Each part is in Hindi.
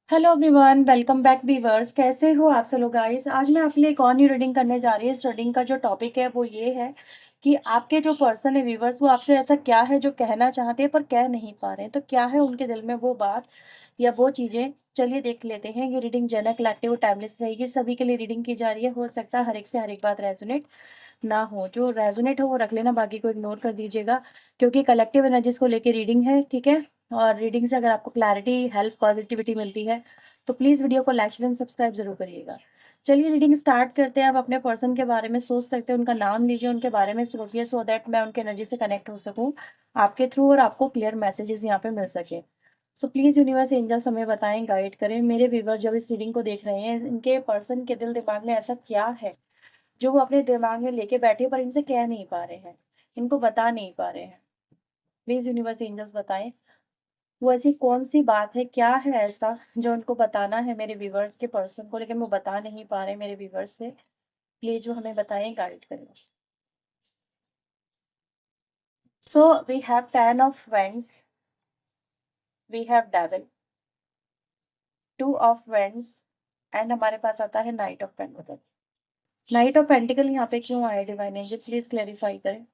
Hello everyone, welcome back viewers. कैसे हो आप सब लोग गाइस। आज मैं आपके लिए एक और न्यू रीडिंग करने जा रही हूँ। इस रीडिंग का जो टॉपिक है वो ये है कि आपके जो पर्सन है व्यूअर्स, वो आपसे ऐसा क्या है जो कहना चाहते हैं पर कह नहीं पा रहे हैं। तो क्या है उनके दिल में वो बात या वो चीज़ें। चलिए देख लेते हैं। ये रीडिंग जनरल कलेक्टिव और टाइमलेस रहेगी। सभी के लिए रीडिंग की जा रही है। हो सकता है हर एक से हर एक बात रेजोनेट ना हो। जो रेजोनेट हो वो रख लेना, बाकी को इग्नोर कर दीजिएगा, क्योंकि कलेक्टिव एनर्जीज को लेके रीडिंग है। ठीक है। और रीडिंग से अगर आपको क्लैरिटी, हेल्प, पॉजिटिविटी मिलती है तो प्लीज़ वीडियो को लाइक शेयर एंड सब्सक्राइब जरूर करिएगा। चलिए रीडिंग स्टार्ट करते हैं। आप अपने पर्सन के बारे में सोच सकते हैं, उनका नाम लीजिए, उनके बारे में सोचिए, सो दैट मैं उनके एनर्जी से कनेक्ट हो सकूं आपके थ्रू और आपको क्लियर मैसेजेस यहाँ पे मिल सके। सो प्लीज़ यूनिवर्स एंजल्स हमें बताएं, गाइड करें। मेरे व्यूवर जब इस रीडिंग को देख रहे हैं, इनके पर्सन के दिल दिमाग में ऐसा क्या है जो वो अपने दिमाग में लेके बैठे पर इनसे कह नहीं पा रहे हैं, इनको बता नहीं पा रहे हैं। प्लीज़ यूनिवर्स एंजल्स बताएं वो ऐसी कौन-सी बात है, क्या है ऐसा जो उनको बताना है मेरे व्यूअर्स के पर्सन को, लेकिन वो बता नहीं पा रहे मेरे व्यूअर्स से। प्लीज़ वो हमें बताएँ, गाइड करें। So we have 10 of wands, we have devil, 2 of wands and हमारे पास आता है knight of pentacle. Knight of pentacle यहाँ पे क्यों आया डिवाइन एंजल, प्लीज़ क्लैरिफाई करें।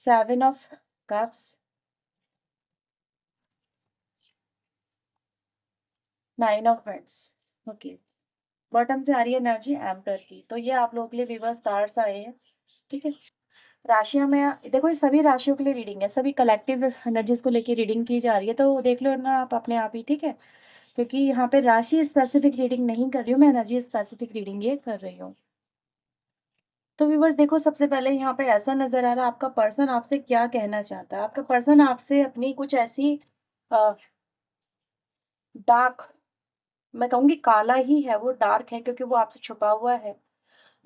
7 of cups, 9 of wands. Okay. Bottom से आ रही है एनर्जी एम्पर की। तो ये आप लोगों के लिए व्यूअर्स कार्ड्स आए हैं। ठीक है। राशियों में देखो, ये सभी राशियों के लिए रीडिंग है, सभी कलेक्टिव एनर्जीज को लेके रीडिंग की जा रही है, तो देख लो ना आप अपने आप ही। ठीक है। क्योंकि यहाँ पे राशि स्पेसिफिक रीडिंग नहीं कर रही हूँ मैं, एनर्जी स्पेसिफिक रीडिंग ये कर रही हूँ। तो व्यूवर्स देखो, सबसे पहले यहाँ पे ऐसा नजर आ रहा है आपका पर्सन आपसे क्या कहना चाहता है। आपका पर्सन आपसे अपनी कुछ ऐसी डार्क, मैं कहूँगी काला ही है, वो डार्क है क्योंकि वो आपसे छुपा हुआ है।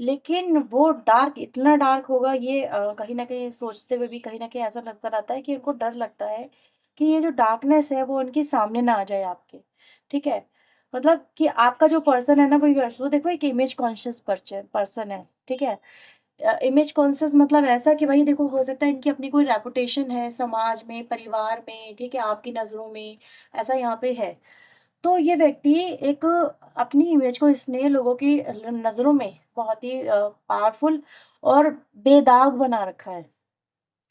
लेकिन वो डार्क इतना डार्क होगा, ये कहीं न कहीं सोचते हुए भी कहीं न कहीं ऐसा नज़र आता है कि उनको डर लगता है कि ये जो डार्कनेस है वो उनके सामने ना आ जाए आपके। ठीक है? मतलब कि आपका जो पर्सन है ना वो देखो एक इमेज कॉन्शियस पर्सन है। ठीक है? इमेज कॉन्शियस मतलब ऐसा कि भई देखो, हो सकता है इनकी अपनी कोई रेपुटेशन है समाज में, परिवार में, ठीक है? आपकी नज़रों में, ऐसा यहाँ पे है। तो ये व्यक्ति एक अपनी इमेज को इसने लोगों की नज़रों में बहुत ही पावरफुल और बेदाग बना रखा है।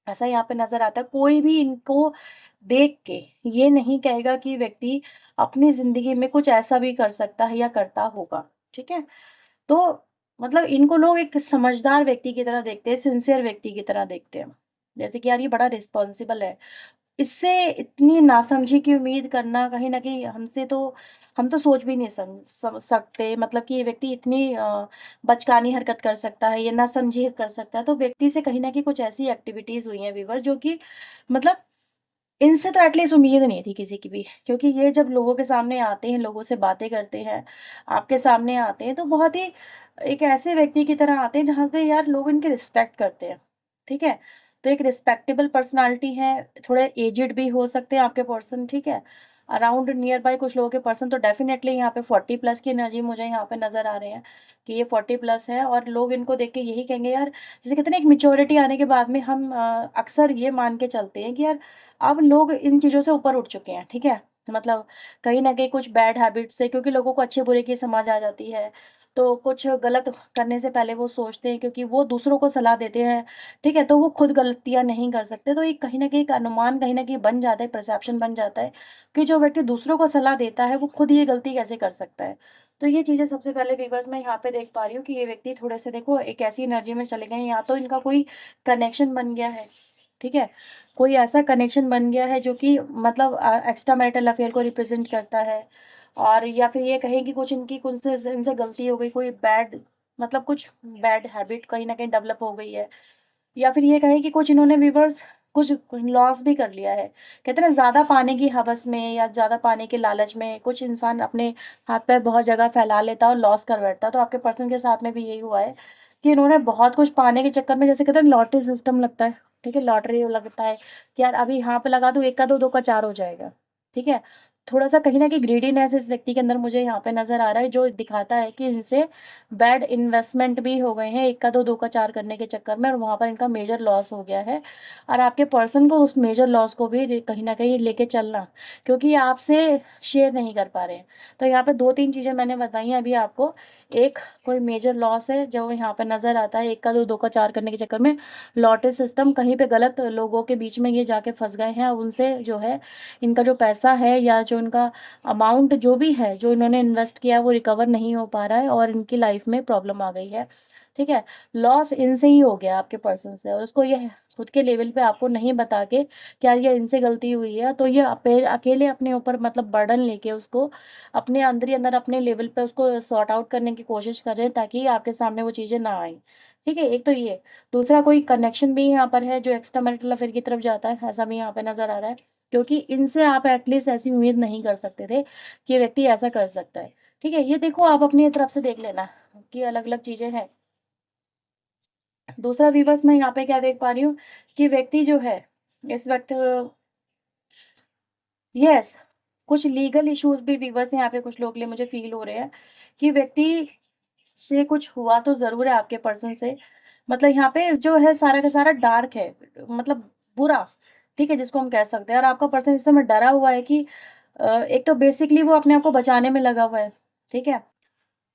ऐसा यहाँ पे नज़र आता है। कोई भी इनको देख के ये नहीं कहेगा कि व्यक्ति अपनी ज़िंदगी में कुछ ऐसा भी कर सकता है या करता होगा। ठीक है? तो मतलब इनको लोग एक समझदार व्यक्ति की तरह देखते हैं, सिंसियर व्यक्ति की तरह देखते हैं। जैसे कि यार ये बड़ा रिस्पॉन्सिबल है। इससे इतनी नासमझी की उम्मीद करना कहीं न कहीं हमसे तो, हम तो सोच भी नहीं सकते, मतलब कि ये व्यक्ति इतनी बचकानी हरकत कर सकता है, ये नासमझी कर सकता है। तो व्यक्ति से कहीं न कहीं कुछ ऐसी एक्टिविटीज़ हुई हैं व्यूअर, जो कि मतलब इनसे तो एटलीस्ट उम्मीद नहीं थी किसी की भी। क्योंकि ये जब लोगों के सामने आते हैं, लोगों से बातें करते हैं, आपके सामने आते हैं, तो बहुत ही एक ऐसे व्यक्ति की तरह आते हैं जहाँ पे यार लोग इनकी रिस्पेक्ट करते हैं। ठीक है? तो एक रिस्पेक्टेबल पर्सनैलिटी है, थोड़े एज्ड भी हो सकते हैं आपके पर्सन। ठीक है? अराउंड नियर बाय कुछ लोगों के पर्सन तो डेफिनिटली यहाँ पे 40 प्लस की एनर्जी मुझे यहाँ पे नज़र आ रहे हैं कि ये 40 प्लस है, और लोग इनको देख के यही कहेंगे यार, जैसे कहते हैं ना, एक मैच्योरिटी आने के बाद में हम अक्सर ये मान के चलते हैं कि यार अब लोग इन चीज़ों से ऊपर उठ चुके हैं। ठीक है? मतलब कहीं न कहीं कुछ बैड हैबिट से, क्योंकि लोगों को अच्छे-बुरे की समझ आ जाती है, तो कुछ गलत करने से पहले वो सोचते हैं, क्योंकि वो दूसरों को सलाह देते हैं। ठीक है? तो वो खुद गलतियाँ नहीं कर सकते, तो ये कहीं न कहीं एक अनुमान कहीं न कहीं बन जाता है, परसेप्शन बन जाता है कि जो व्यक्ति दूसरों को सलाह देता है, वो खुद ये गलती कैसे कर सकता है। तो ये चीज़ें सबसे पहले व्यूअर्स मैं यहाँ पे देख पा रही हूँ कि ये व्यक्ति थोड़े-से देखो एक ऐसी एनर्जी में चले गए हैं, या तो इनका कोई कनेक्शन बन गया है। ठीक है? कोई ऐसा कनेक्शन बन गया है जो कि मतलब एक्स्ट्रा मैरिटल अफेयर को रिप्रेजेंट करता है, और या फिर ये कहें कि कुछ इनकी कुछ से इनसे गलती हो गई, कोई बैड, मतलब कुछ बैड हैबिट कहीं न कहीं डेवलप हो गई है, या फिर ये कहें कि कुछ इन्होंने व्यूअर्स कुछ लॉस भी कर लिया है। कहते हैं ना, ज़्यादा पाने की हवस में या ज़्यादा पाने के लालच में कुछ इंसान अपने हाथ-पैर बहुत जगह फैला लेता है और लॉस कर बैठता है। तो आपके पर्सन के साथ में भी यही हुआ है कि इन्होंने बहुत कुछ पाने के चक्कर में, जैसे कहते हैं लॉटरी सिस्टम लगता है, ठीक है? लॉटरी लगता है कि यार अभी यहाँ पे लगा दूँ, 1 का 2, 2 का 4 हो जाएगा। ठीक है? थोड़ा-सा कहीं न कहीं ग्रीडीनेस इस व्यक्ति के अंदर मुझे यहाँ पे नज़र आ रहा है, जो दिखाता है कि इनसे बैड इन्वेस्टमेंट भी हो गए हैं 1 का 2, 2 का 4 करने के चक्कर में, और वहाँ पर इनका मेजर लॉस हो गया है। और आपके पर्सन को उस मेजर लॉस को भी कहीं न कहीं लेके चलना, क्योंकि ये आपसे शेयर नहीं कर पा रहे हैं। तो यहाँ पे 2-3 चीज़ें मैंने बताई हैं अभी आपको। एक, कोई मेजर लॉस है जो यहाँ पे नज़र आता है 1 का 2, 2 का 4 करने के चक्कर में। लॉटरी सिस्टम, कहीं पे गलत लोगों के बीच में ये जाके फँस गए हैं, उनसे जो है इनका जो पैसा है या जो इनका अमाउंट जो भी है, जो इन्होंने इन्वेस्ट किया है, वो रिकवर नहीं हो पा रहा है और इनकी लाइफ़ में प्रॉब्लम आ गई है, ठीक है? लॉस इनसे ही हो गया, आपके पर्सन से, और उसको ये खुद के लेवल पे आपको नहीं बता के, क्या ये इनसे गलती हुई है, तो ये अकेले अपने ऊपर मतलब बर्डन लेके उसको अपने अंदर ही अंदर अपने लेवल पे उसको सॉर्ट आउट करने की कोशिश कर रहे हैं, ताकि आपके सामने वो चीज़ें ना आएँ, ठीक है? एक तो ये। दूसरा, कोई कनेक्शन भी यहाँ पर है जो एक्स्ट्रा मैरिटल अफेयर की तरफ जाता है, ऐसा भी यहाँ पे नज़र आ रहा है। क्योंकि इनसे आप एटलीस्ट ऐसी उम्मीद नहीं कर सकते थे कि ये व्यक्ति ऐसा कर सकता है, ठीक है? ये देखो, आप अपनी तरफ से देख लेना कि अलग-अलग चीज़ें हैं। दूसरा व्यूअर्स, मैं यहाँ पे क्या देख पा रही हूँ कि व्यक्ति जो है इस वक़्त, यस, कुछ लीगल इश्यूज़ भी व्यूअर्स यहाँ पे कुछ लोग लिए मुझे फ़ील हो रहे हैं कि व्यक्ति से कुछ हुआ तो ज़रूर है आपके पर्सन से। मतलब यहाँ पे जो है सारा का सारा डार्क है, मतलब बुरा, ठीक है? जिसको हम कह सकते हैं, और आपका पर्सन इस समय डरा हुआ है कि एक तो बेसिकली वो अपने आप को बचाने में लगा हुआ है, ठीक है?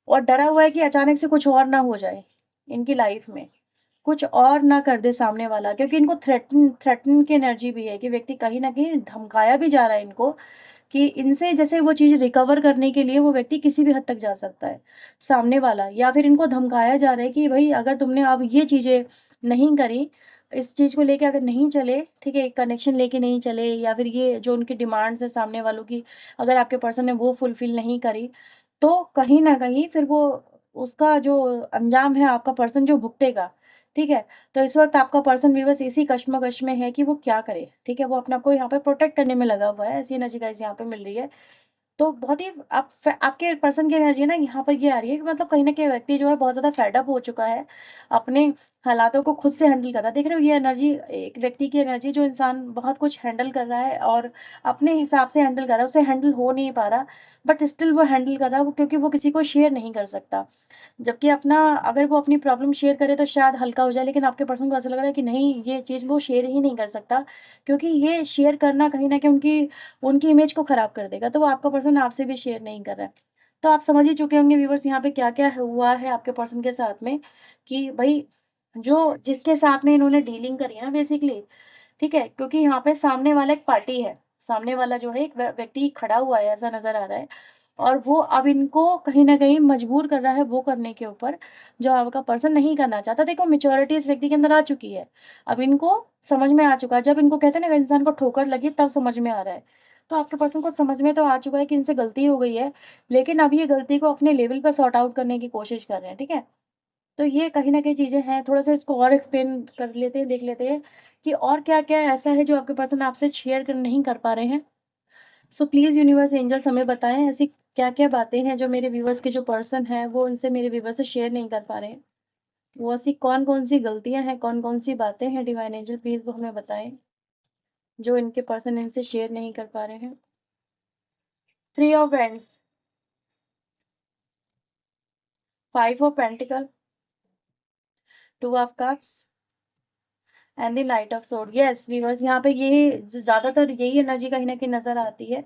और डरा हुआ है कि अचानक से कुछ और ना हो जाए इनकी लाइफ़ में। कुछ और ना कर दे सामने वाला, क्योंकि इनको थ्रेटन की एनर्जी भी है कि व्यक्ति कहीं न कहीं धमकाया भी जा रहा है इनको कि इनसे जैसे वो चीज़ रिकवर करने के लिए वो व्यक्ति किसी भी हद तक जा सकता है, सामने वाला, या फिर इनको धमकाया जा रहा है कि भई अगर तुमने अब ये चीज़ें नहीं करी, इस चीज़ को लेके अगर नहीं चले, ठीक है, कनेक्शन लेके नहीं चले, या फिर ये जो उनकी डिमांड्स है सामने वालों की, अगर आपके पर्सन ने वो फुलफ़िल नहीं करी, तो कहीं न कहीं फिर वो उसका जो अंजाम है आपका पर्सन जो भुगतेगा, ठीक है? तो इस वक़्त आपका पर्सन भी बस इसी कशमकश में है कि वो क्या करे, ठीक है? वो अपने आप को यहाँ पे प्रोटेक्ट करने में लगा हुआ है, ऐसी एनर्जी गाइस यहाँ पे मिल रही है। तो बहुत ही आपके पर्सन की एनर्जी ना यहाँ पर ये आ रही है कि मतलब कहीं न कहीं व्यक्ति जो है बहुत ज़्यादा फेड अप हो चुका है, अपने हालातों को खुद से हैंडल कर रहा है। देख रहे हो, ये एनर्जी एक व्यक्ति की एनर्जी, जो इंसान बहुत कुछ हैंडल कर रहा है और अपने हिसाब से हैंडल कर रहा है, उससे हैंडल हो नहीं पा रहा, बट स्टिल वो हैंडल कर रहा है, वो क्योंकि वो किसी को शेयर नहीं कर सकता। जबकि अपना अगर वो अपनी प्रॉब्लम शेयर करे तो शायद हल्का हो जाए, लेकिन आपके पर्सन को ऐसा लग रहा है कि नहीं, ये चीज़ वो शेयर ही नहीं कर सकता, क्योंकि ये शेयर करना कहीं न कहीं उनकी उनकी इमेज को खराब कर देगा, तो वो आपका पर्सन आपसे भी शेयर नहीं कर रहा है। तो आप समझ ही चुके होंगे व्यूअर्स यहाँ पे क्या-क्या हुआ है आपके पर्सन के साथ में, कि भई जो जिसके साथ में इन्होंने डीलिंग करी है ना बेसिकली, ठीक है? क्योंकि यहाँ पे सामने वाला एक पार्टी है, सामने वाला जो है एक व्यक्ति खड़ा हुआ है, ऐसा नज़र आ रहा है, और वो अब इनको कहीं न कहीं मजबूर कर रहा है वो करने के ऊपर, जो आपका पर्सन नहीं करना चाहता। देखो, मैच्योरिटी इस व्यक्ति के अंदर आ चुकी है, अब इनको समझ में आ चुका है, जब इनको कहते हैं ना इंसान को ठोकर लगी तब समझ में आ रहा है। तो आपके पर्सन को समझ में तो आ चुका है कि इनसे गलती हो गई है, लेकिन अब ये गलती को अपने लेवल पे सॉर्ट आउट करने की कोशिश कर रहे हैं, ठीक है? तो ये कहीं न कहीं चीज़ें हैं, थोड़ा-सा इसको और एक्सप्लेन कर लेते हैं, देख लेते हैं कि और क्या-क्या ऐसा है जो आपके पर्सन आपसे शेयर नहीं कर पा रहे हैं। सो प्लीज़ यूनिवर्स एंजल्स हमें बताएँ, ऐसी क्या-क्या बातें हैं जो मेरे व्यूअर्स के जो पर्सन हैं वो उनसे मेरे व्यूअर्स से शेयर नहीं कर पा रहे हैं। वो ऐसी कौन-कौन सी गलतियाँ हैं, कौन-कौन सी बातें हैं, डिवाइन एंजल प्लीज़ वो हमें बताएँ, जो इनके पर्सन इनसे शेयर नहीं कर पा रहे हैं। 3 of wands, 5 of pentacle, 2 of cups and the night of sword. Yes viewers, यहाँ पे ये ज़्यादातर यही एनर्जी कहीं न कहीं नज़र आती है।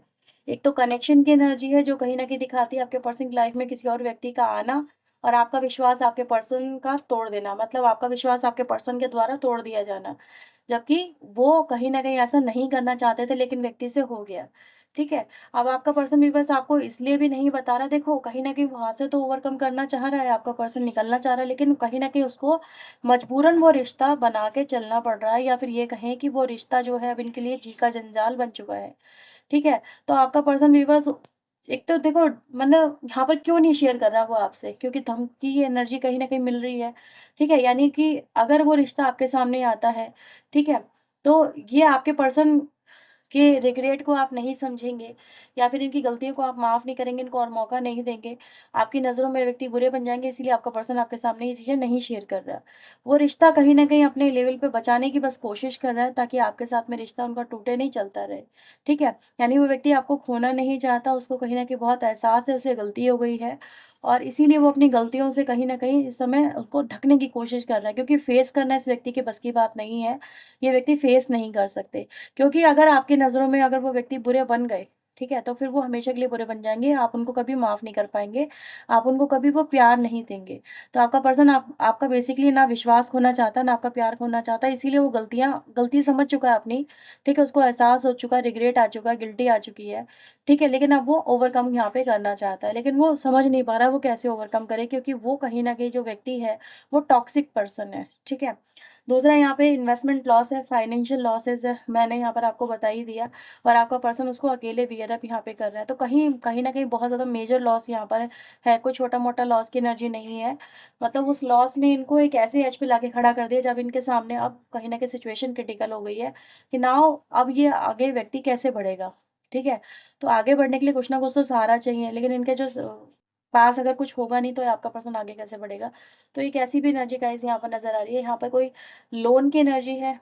एक तो कनेक्शन की एनर्जी है जो कहीं न कहीं दिखाती है आपके पर्सन की लाइफ में किसी और व्यक्ति का आना, और आपका विश्वास आपके पर्सन का तोड़ देना, मतलब आपका विश्वास आपके पर्सन के द्वारा तोड़ दिया जाना। जबकि वो कहीं न कहीं ऐसा नहीं करना चाहते थे, लेकिन व्यक्ति से हो गया, ठीक है? अब आपका पर्सन भी बस आपको इसलिए भी नहीं बता रहा, देखो कहीं न कहीं वहाँ से तो ओवरकम करना चाह रहा है, आपका पर्सन निकलना चाह रहा है, लेकिन कहीं न कहीं उसको मजबूरन वो रिश्ता बना के चलना पड़ रहा है, या फिर ये कहें कि वो रिश्ता जो है अब इनके लिए जी का जंजाल बन चुका है, ठीक है? तो आपका पर्सन भी बस, एक तो देखो, मतलब यहाँ पर क्यों नहीं शेयर कर रहा वो आपसे, क्योंकि धमकी की एनर्जी कहीं न कहीं मिल रही है, ठीक है? यानी कि अगर वो रिश्ता आपके सामने आता है, ठीक है? तो ये आपके पर्सन कि रिग्रेट को आप नहीं समझेंगे या फिर इनकी गलतियों को आप माफ़ नहीं करेंगे, इनको और मौका नहीं देंगे, आपकी नज़रों में व्यक्ति बुरे बन जाएँगे, इसीलिए आपका पर्सन आपके सामने ये चीज़ें नहीं शेयर कर रहा है। वो रिश्ता कहीं न कहीं अपने लेवल पे बचाने की बस कोशिश कर रहा है ताकि आपके साथ में रिश्ता उनका टूटे नहीं, चलता रहे, ठीक है? यानी वो व्यक्ति आपको खोना नहीं चाहता, उसको कहीं न कहीं बहुत एहसास है उसे गलती हो गई है और इसीलिए वो अपनी गलतियों से कहीं न कहीं इस समय उसको ढकने की कोशिश कर रहा है क्योंकि फेस करना इस व्यक्ति के बस की बात नहीं है, ये व्यक्ति फेस नहीं कर सकते। क्योंकि अगर आपकी नज़रों में अगर वो व्यक्ति बुरे बन गए, ठीक है? तो फिर वो हमेशा के लिए बुरे बन जाएँगे, आप उनको कभी माफ़ नहीं कर पाएँगे, आप उनको कभी वो प्यार नहीं देंगे। तो आपका पर्सन आप आपका बेसिकली ना विश्वास खोना चाहता है, ना आपका प्यार खोना चाहता है, इसीलिए वो गलती समझ चुका है अपनी, ठीक है? उसको एहसास हो चुका है, रिग्रेट आ चुका है, गिल्टी आ चुकी है, ठीक है? लेकिन अब वो ओवरकम यहाँ पे करना चाहता है, लेकिन वो समझ नहीं पा रहा है वो कैसे ओवरकम करे क्योंकि वो कहीं न कहीं जो व्यक्ति है, वो टॉक्सिक पर्सन है, ठीक है? दूसरा यहाँ पे इन्वेस्टमेंट लॉस है, फाइनेंशियल लॉसेस है, मैंने यहाँ पर आपको बता ही दिया और आपका पर्सन उसको अकेले बियर अप यहाँ पे कर रहा है। तो कहीं कहीं न कहीं बहुत ज़्यादा मेजर लॉस यहाँ पर है, कोई छोटा-मोटा लॉस की एनर्जी नहीं है। मतलब उस लॉस ने इनको एक ऐसे एज पे लाके खड़ा कर दिया जब इनके सामने अब कहीं न कहीं सिचुएशन क्रिटिकल हो गई है कि नाउ अब ये आगे व्यक्ति कैसे बढ़ेगा, ठीक है? तो आगे बढ़ने के लिए कुछ ना कुछ तो सहारा चाहिए, लेकिन इनके जो पास अगर कुछ होगा नहीं तो आपका पर्सन आगे कैसे बढ़ेगा? तो एक ऐसी भी एनर्जी गाइस यहाँ पर नज़र आ रही है, यहाँ पर कोई लोन की एनर्जी है,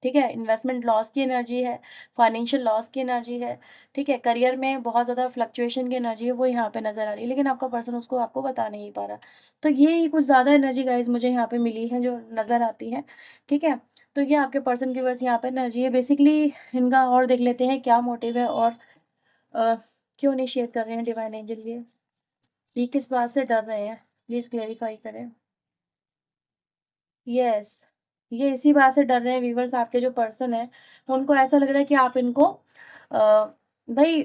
ठीक है? इन्वेस्टमेंट लॉस की एनर्जी है, फाइनेंशियल लॉस की एनर्जी है, ठीक है? करियर में बहुत ज़्यादा फ्लक्चुएशन की एनर्जी है, वो यहाँ पे नज़र आ रही है, लेकिन आपका पर्सन उसको आपको बता नहीं पा रहा। तो ये ही कुछ ज़्यादा एनर्जी गाइस मुझे यहाँ पे मिली है, जो नज़र आती है, ठीक है? तो ये आपके पर्सन की बस यहाँ पे एनर्जी है। बेसिकली इनका और देख लेते हैं क्या मोटिव है और अ, क्यों नहीं शेयर कर रहे हैं डिवाइन एंजल ये किस बात से डर रहे हैं? प्लीज़ क्लेरिफ़ाई करें। यस, ये इसी बात से डर रहे हैं व्यूअर्स आपके जो पर्सन हैं, उनको ऐसा लग रहा है कि आप इनको भई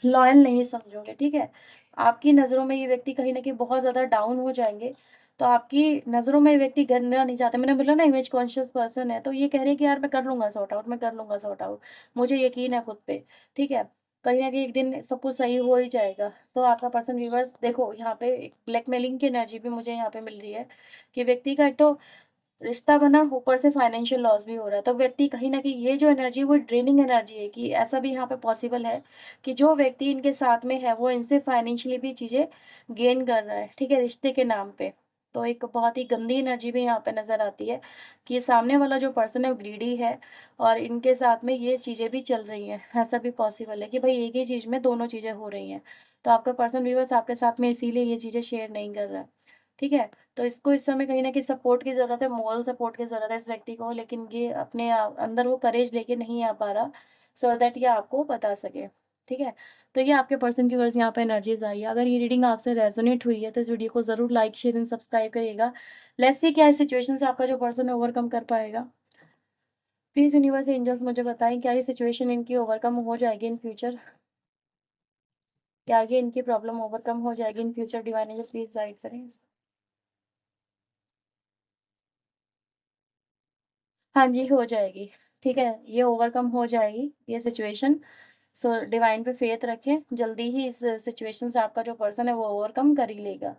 लॉयल नहीं समझोगे, ठीक है? आपकी नज़रों में ये व्यक्ति कहीं न कहीं बहुत ज़्यादा डाउन हो जाएँगे, तो आपकी नज़रों में ये व्यक्ति गिरना नहीं चाहते। मैंने बोला ना इमेज कॉन्शियस पर्सन है, तो ये कह रहे हैं कि यार मैं कर लूँगा सॉर्ट आउट, मैं कर लूँगा सॉर्ट आउट, मुझे यकीन है खुद पे, ठीक है? कहीं न कहीं एक दिन सब कुछ सही हो ही जाएगा। तो आपका पर्सन व्यूअर्स देखो यहाँ पे एक ब्लैकमेलिंग की एनर्जी भी मुझे यहाँ पे मिल रही है, कि व्यक्ति का एक तो रिश्ता बना, ऊपर से फाइनेंशियल लॉस भी हो रहा है। तो व्यक्ति कहीं न कहीं ये जो एनर्जी है वो ड्रेनिंग एनर्जी है कि ऐसा भी यहाँ पे पॉसिबल है कि जो व्यक्ति इनके साथ में है वो इनसे फाइनेंशियली भी चीज़ें गेन कर रहा है, ठीक है? रिश्ते के नाम पे। तो एक बहुत ही गंदी एनर्जी भी यहाँ पे नज़र आती है कि सामने वाला जो पर्सन है वो ग्रीडी है और इनके साथ में ये चीज़ें भी चल रही हैं। ऐसा भी पॉसिबल है कि भई एक ही चीज़ में दोनों चीज़ें हो रही हैं। तो आपका पर्सन व्यूअर्स आपके साथ में इसीलिए ये चीज़ें शेयर नहीं कर रहा है, ठीक है? तो इसको इस समय कहीं न कहीं सपोर्ट की ज़रूरत है, मोरल सपोर्ट की ज़रूरत है इस व्यक्ति को, लेकिन ये अपने अंदर वो करेज लेके नहीं आ पा रहा, सो दैट ये आपको बता सके, ठीक है? तो ये आपके पर्सन की वर्ड्स यहाँ पे एनर्जीज़ आई है। अगर ये रीडिंग आपसे रेज़ोनेट हुई है, तो इस वीडियो को ज़रूर लाइक, शेयर एंड सब्सक्राइब करिएगा। लेट्स सी क्या इस सिचुएशन से आपका जो पर्सन है ओवरकम कर पाएगा। प्लीज़ यूनिवर्स एंजल्स मुझे बताएँ क्या ये सिचुएशन इनकी ओवरकम हो जाएगी इन फ्यूचर? क्या ये इनकी प्रॉब्लम ओवरकम हो जाएगी in future? Divine angel please guide करें। हाँ जी, हो जाएगी। ठीक है, ये ओवरकम हो जाएगी, ये सिचुएशन। सो डिवाइन पे फ़ेथ रखें, जल्दी ही इस सिचुएशन से आपका जो पर्सन है वो ओवरकम कर ही लेगा।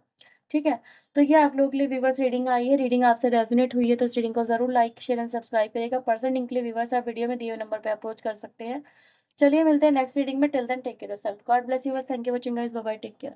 ठीक है? तो ये आप लोगों के लिए व्यूअर्स रीडिंग आई है, रीडिंग आपसे रेज़ोनेट हुई है तो इस रीडिंग को ज़रूर लाइक, शेयर एंड सब्सक्राइब करिएगा। पर्सन लिंक के लिए व्यूअर्स आप वीडियो में दिए हुए नंबर पे अप्रोच कर सकते हैं। चलिए मिलते हैं नेक्स्ट रीडिंग में, till then take care yourself. God bless you, thank you for watching guys, bye bye, take care.